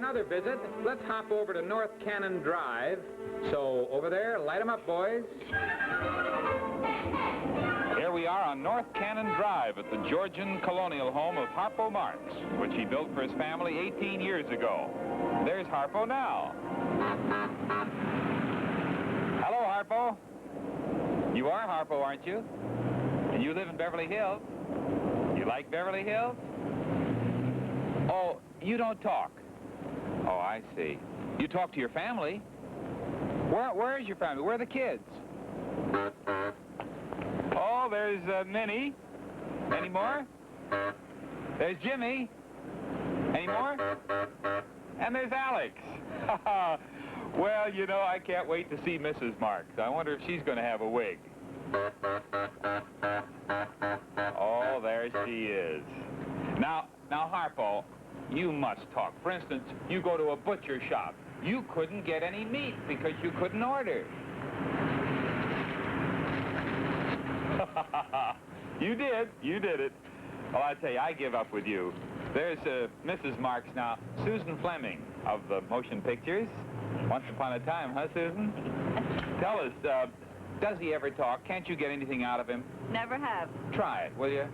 another visit, let's hop over to North Cannon Drive. So, over there, light 'em up, boys. Here we are on North Cannon Drive at the Georgian colonial home of Harpo Marx, which he built for his family 18 years ago. There's Harpo now. Hello, Harpo. You are Harpo, aren't you? And you live in Beverly Hills? You like Beverly Hills? Oh, you don't talk. Oh, I see. You talk to your family? Where is your family? Where are the kids? Oh, there's Minnie. Any more? There's Jimmy. Any more? And there's Alex. Well, you know, I can't wait to see Mrs. Marx. I wonder if she's going to have a wig. Oh, there she is. Now, Harpo, you must talk. For instance, you go to a butcher shop. You couldn't get any meat because you couldn't order. You did it. Well, I tell you, I give up with you. There's Mrs. Marx now, Susan Fleming of the motion pictures. Once upon a time, huh, Susan? Tell us, does he ever talk? Can't you get anything out of him? Never have. Try it, will you?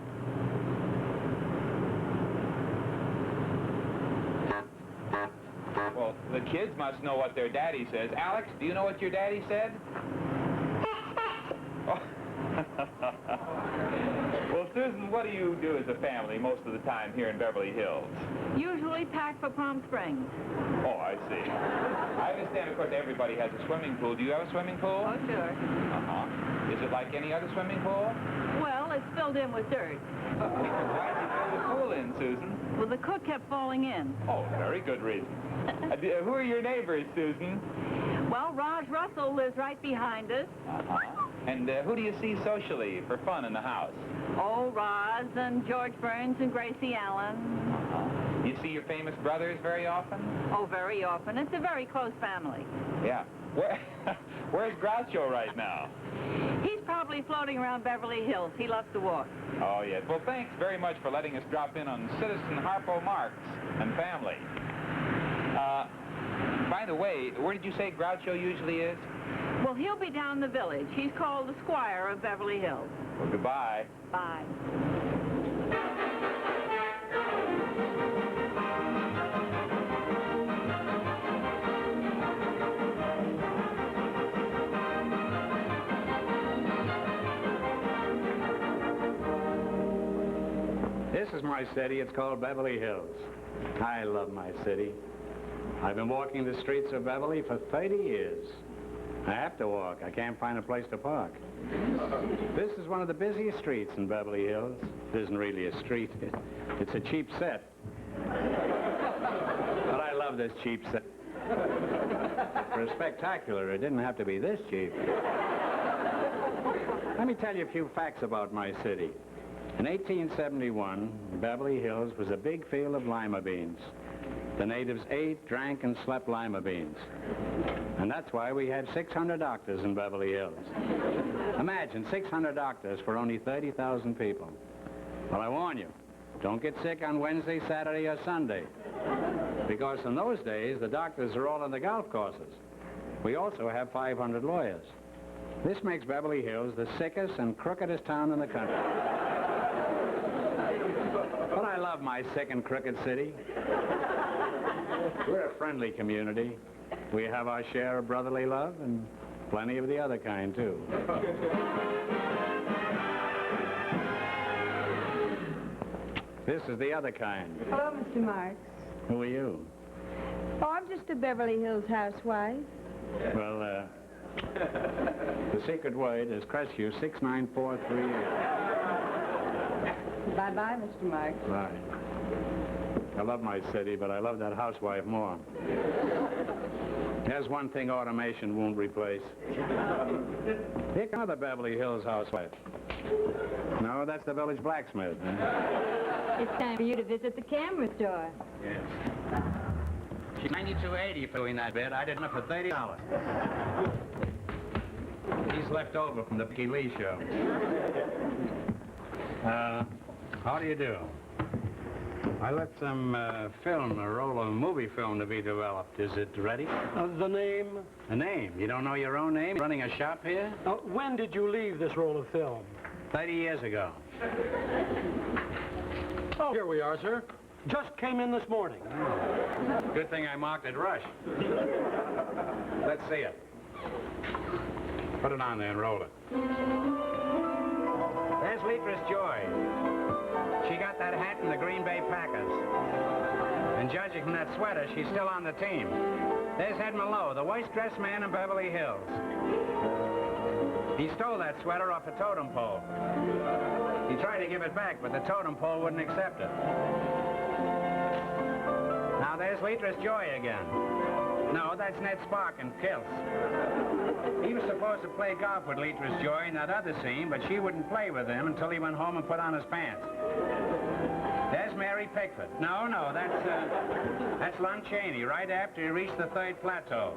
Well, the kids must know what their daddy says. Alex, do you know what your daddy said? Oh. Well, Susan, what do you do as a family most of the time here in Beverly Hills? Usually pack for Palm Springs. Oh, I see. I understand, of course, everybody has a swimming pool. Do you have a swimming pool? Oh, sure. Uh-huh. Is it like any other swimming pool? Well, it's filled in with dirt. Why did you fill the pool in, Susan? Well, the cook kept falling in. Oh, very good reason. Who are your neighbors, Susan? Well, Raj Russell lives right behind us. Uh-huh. And who do you see socially for fun in the house? Oh, Roz and George Burns and Gracie Allen. Uh-huh. You see your famous brothers very often? Oh, very often. It's a very close family. Yeah. Where's Groucho right now? He's probably floating around Beverly Hills. He loves to walk. Oh, yes. Well, thanks very much for letting us drop in on Citizen Harpo Marx and family. By the way, where did you say Groucho usually is? Well, he'll be down the village. He's called the Squire of Beverly Hills. Well, goodbye. Bye. This is my city. It's called Beverly Hills. I love my city. I've been walking the streets of Beverly for 30 years. I have to walk. I can't find a place to park. This is one of the busiest streets in Beverly Hills. It isn't really a street. It's a cheap set. But I love this cheap set. For a spectacular, it didn't have to be this cheap. Let me tell you a few facts about my city. In 1871, Beverly Hills was a big field of lima beans. The natives ate, drank, and slept lima beans. And that's why we had 600 doctors in Beverly Hills. Imagine 600 doctors for only 30,000 people. Well, I warn you, don't get sick on Wednesday, Saturday, or Sunday. Because in those days, the doctors are all on the golf courses. We also have 500 lawyers. This makes Beverly Hills the sickest and crookedest town in the country. But I love my sick and crooked city. We're a friendly community. We have our share of brotherly love and plenty of the other kind, too. This is the other kind. Hello, Mr. Marx. Who are you? Oh, I'm just a Beverly Hills housewife. Well, the secret word is Crescu 69438. Bye-bye, Mr. Marx. Bye. I love my city, but I love that housewife more. There's one thing automation won't replace. Here comes the Beverly Hills housewife. No, that's the village blacksmith. Huh? It's time for you to visit the camera store. Yes. She's $92.80 for doing that bit. I did it for $30. He's left over from the Mickey Lee show. How do you do? I left some film, a roll of movie film to be developed. Is it ready? The name? A name? You don't know your own name? Running a shop here? When did you leave this roll of film? 30 years ago. Oh, here we are, sir. Just came in this morning. Good thing I marked it rush. Let's see it. Put it on there and roll it. There's Leatress Joy. She got that hat in the Green Bay Packers. And judging from that sweater, she's still on the team. There's Ed Mallow, the worst-dressed man in Beverly Hills. He stole that sweater off a totem pole. He tried to give it back, but the totem pole wouldn't accept it. Now there's Leatress Joy again. No, that's Ned Spark in kilts. He was supposed to play golf with Leatress Joy in that other scene, but she wouldn't play with him until he went home and put on his pants. There's Mary Pickford. No, that's Lon Chaney, right after he reached the third plateau.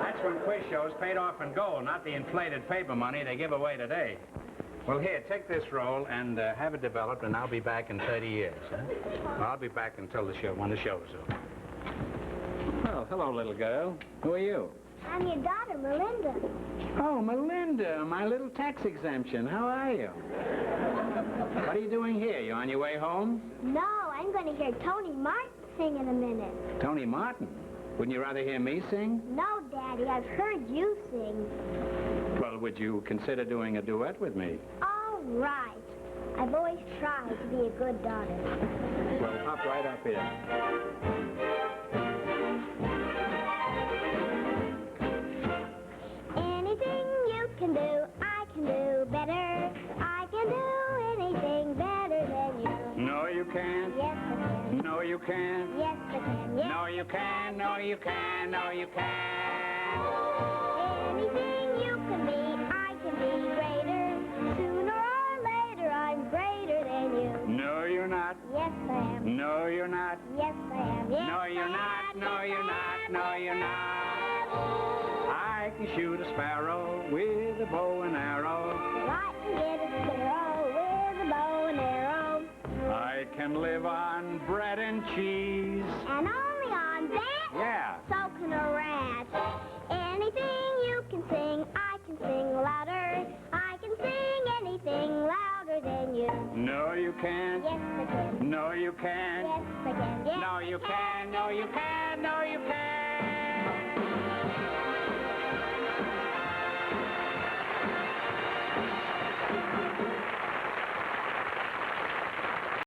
That's when quiz shows paid off in gold, not the inflated paper money they give away today. Well, here, take this roll and have it developed, and I'll be back in 30 years. Huh? Well, I'll be back until the show, when the show's over. Well, hello, little girl. Who are you? I'm your daughter, Melinda. Oh, Melinda, my little tax exemption. How are you? What are you doing here? You on your way home? No, I'm going to hear Tony Martin sing in a minute. Tony Martin? Wouldn't you rather hear me sing? No, Daddy, I've heard you sing. Well, would you consider doing a duet with me? All right. I've always tried to be a good daughter. Well, hop right up here. Anything you can do, I can do better. I can do anything better than you. No, you can't. Yes, I can. No, you can't. Yes, I can. Yes, No, you can. No, you can. No, you can. anything you can be, I can be greater. Sooner or later, I'm greater than you. No, you're not. Yes, I am. No, you're not. Yes, I am. Yes, No, you're I not. am. No, you're not. No, you're not. I can shoot a sparrow with a bow and arrow. I can get a sparrow with a bow and arrow. I can live on bread and cheese. And only on that? Yeah. So can a rat. Anything you can sing, I can sing louder. I can sing anything louder than you. No, you can't. Yes, I can. No, you can't. Yes, I can. Yes, No, you can. No, you can. No, you can.